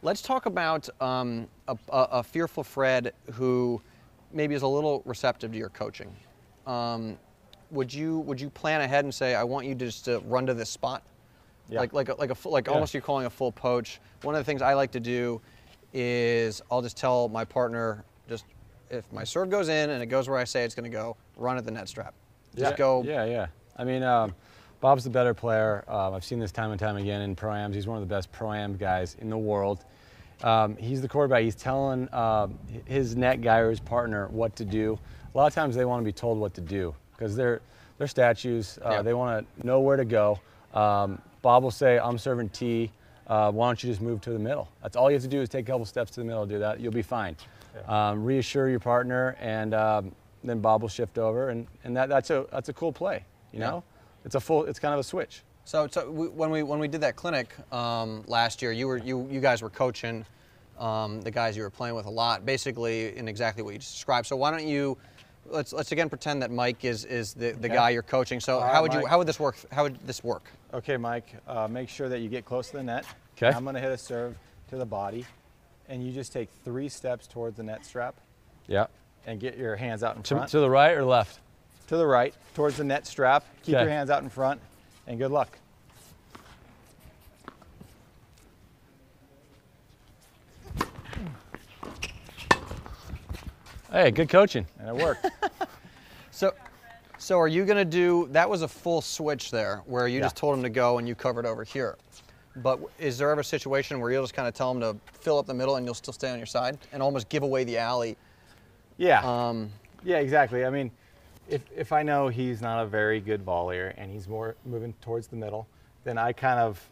Let's talk about a fearful Fred who maybe is a little receptive to your coaching. Would you plan ahead and say, I want you to just run to this spot? Yeah. Like almost you're calling a full poach. One of the things I like to do is I'll just tell my partner, just if my serve goes in and it goes where I say it's going to go, run at the net strap. Just go. Yeah. I mean, Bob's the better player. I've seen this time and time again in pro-ams. He's one of the best pro-am guys in the world. He's the quarterback. He's telling his net guy or his partner what to do. A lot of times they want to be told what to do because they're statues. They want to know where to go. Bob will say, I'm serving T. Why don't you just move to the middle? That's all you have to do is take a couple steps to the middle, do that. You'll be fine. Yeah. Reassure your partner, and then Bob will shift over, and that's a cool play. You know, it's kind of a switch. So when we did that clinic last year, you guys were coaching the guys you were playing with a lot, basically in exactly what you just described. So why don't you let's again pretend that Mike is the guy you're coaching. So how would this work? How would this work? Okay, Mike. Make sure that you get close to the net. Okay. I'm going to hit a serve to the body, and you just take 3 steps towards the net strap. Yeah. And get your hands out in front. To the right or left? To the right, towards the net strap. Keep your hands out in front, and good luck. Hey, good coaching. And it worked. So are you going to do, that was a full switch there, where you just told him to go and you covered over here. But is there ever a situation where you'll just kind of tell him to fill up the middle and you'll still stay on your side and almost give away the alley? Yeah. Yeah, exactly. I mean, if I know he's not a very good volleyer and he's more moving towards the middle, then I kind of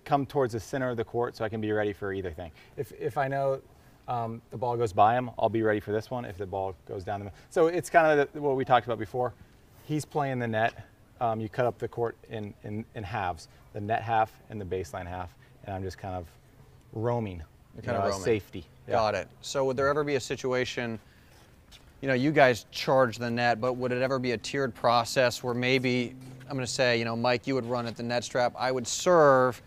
come towards the center of the court so I can be ready for either thing. If I know the ball goes by him, I'll be ready for this one if the ball goes down the middle. So it's kind of what we talked about before. He's playing the net. You cut up the court in halves, the net half and the baseline half, and I'm just kind of roaming. Kind of roaming. Safety. Yeah. Got it. So would there ever be a situation, you know, you guys charge the net, but would it ever be a tiered process where maybe, I'm going to say, you know, Mike, you would run at the net strap, I would serve,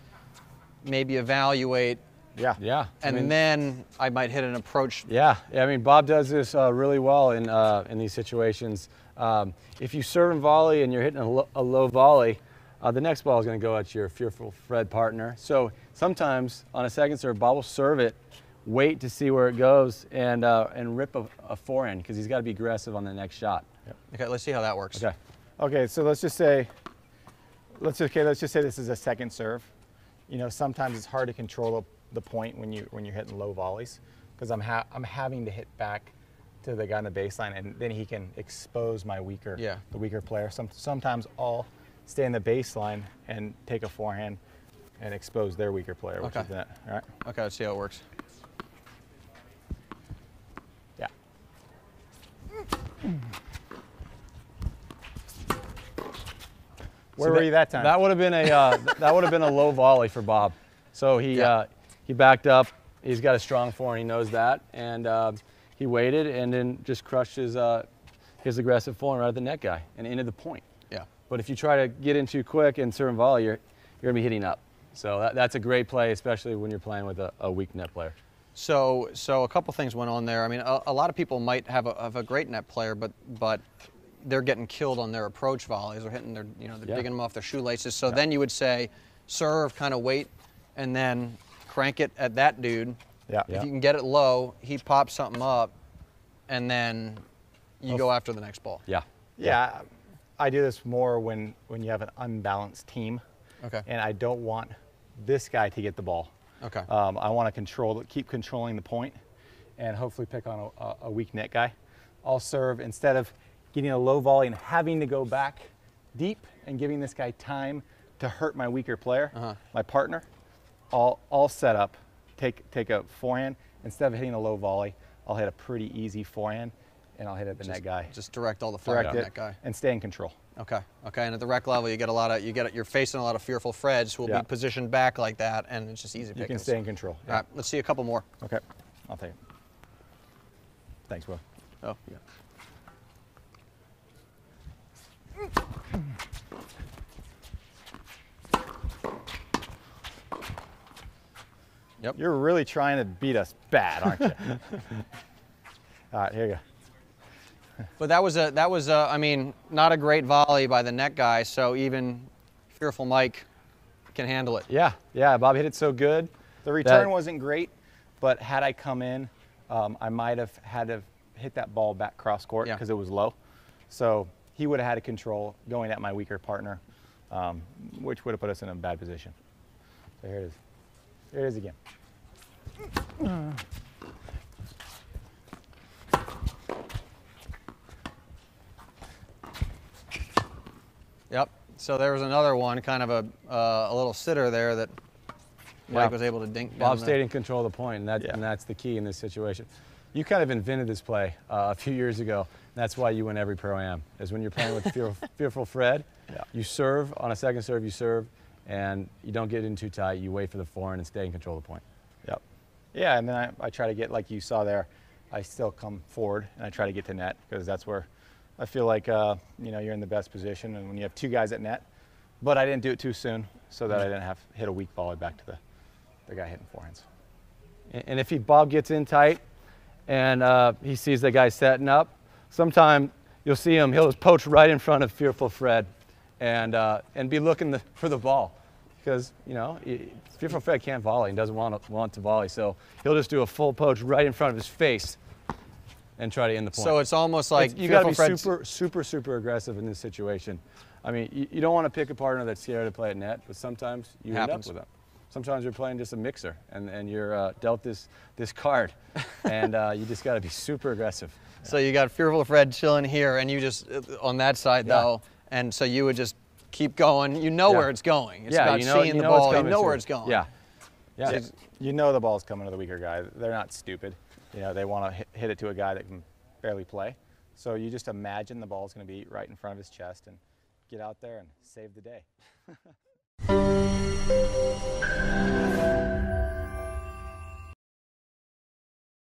maybe evaluate, Yeah. and then I might hit an approach. Yeah. I mean, Bob does this really well in these situations. If you serve and volley and you're hitting a low volley, the next ball is going to go at your fearful Fred partner. So sometimes on a second serve, Bob will serve it, wait to see where it goes, and rip a forehand because he's got to be aggressive on the next shot. Yep. Okay, let's see how that works. Okay. So let's just say this is a second serve. You know, sometimes it's hard to control the point when you're hitting low volleys because I'm having to hit back to the guy on the baseline, and then he can expose the weaker player. Sometimes I'll stay in the baseline and take a forehand and expose their weaker player, which is that. All right. Okay, let's see how it works. Yeah. Where were you that time? That would have been a low volley for Bob. So he backed up. He's got a strong forehand. He knows that, and he waited and then just crushed his aggressive forehand right at the net guy and into the point. Yeah. But if you try to get in too quick and serve and volley, you're going to be hitting up. So that's a great play, especially when you're playing with a weak net player. So a couple things went on there. I mean, a lot of people might have a great net player, but they're getting killed on their approach volleys. They're hitting they're digging them off their shoelaces. So then you would say, serve, kind of wait, and then crank it at that dude. Yeah. If you can get it low, he pops something up, and then you go after the next ball. Yeah. I do this more when you have an unbalanced team. Okay. And I don't want this guy to get the ball. Okay. I want to keep controlling the point and hopefully pick on a weak net guy. I'll serve instead of getting a low volley and having to go back deep and giving this guy time to hurt my weaker player, my partner. I'll set up, take a forehand. Instead of hitting a low volley, I'll hit a pretty easy forehand, and I'll hit at the net guy. Just direct all the fire at the net guy. And stay in control. Okay. And at the rec level, you're facing a lot of fearful Freds who will be positioned back like that, and it's just easy pickings. You can stay in control. All right, let's see a couple more. Okay, I'll take it. Thanks, Will. Oh, yeah. Yep. You're really trying to beat us bad, aren't you? All right, here you go. But that was I mean, not a great volley by the net guy, so even fearful Mike can handle it. Yeah, yeah, Bob hit it so good. The return wasn't great, but had I come in, I might have had to hit that ball back cross court because it was low. So he would have had to control going at my weaker partner, which would have put us in a bad position. So here it is. Here it is again. Yep. So there was another one, kind of a little sitter there that Mike was able to dink down. Bob stayed in control of the point, and that's the key in this situation. You kind of invented this play a few years ago. And that's why you win every Pro-Am, is when you're playing with Fearful Fred, you serve, on a second serve you serve, and you don't get in too tight. You wait for the forehand and stay in control of the point. Yep. Yeah, and then I try to get, like you saw there, I still come forward and I try to get to net because that's where I feel like you know, you're in the best position, and when you have two guys at net. But I didn't do it too soon so that I didn't have to hit a weak volley back to the guy hitting forehands. And if Bob gets in tight and he sees the guy setting up, sometime you'll see him, he'll just poach right in front of Fearful Fred and be looking for the ball. Because, you know, Fearful Fred can't volley and doesn't want to volley, so he'll just do a full poach right in front of his face and try to end the point. So it's almost like you got to be super aggressive in this situation. I mean, you don't want to pick a partner that's scared to play at net, but sometimes you end up with them. Sometimes you're playing just a mixer, and you're dealt this card, and you just got to be super aggressive. So you got Fearful Fred chilling here, and you just on that side though, and so you would just keep going. You know where it's going. It's about seeing the ball. You know where it's going. Yeah. Yeah. So you know the ball's coming to the weaker guy. They're not stupid. You know, they want to hit it to a guy that can barely play. So you just imagine the ball's going to be right in front of his chest and get out there and save the day.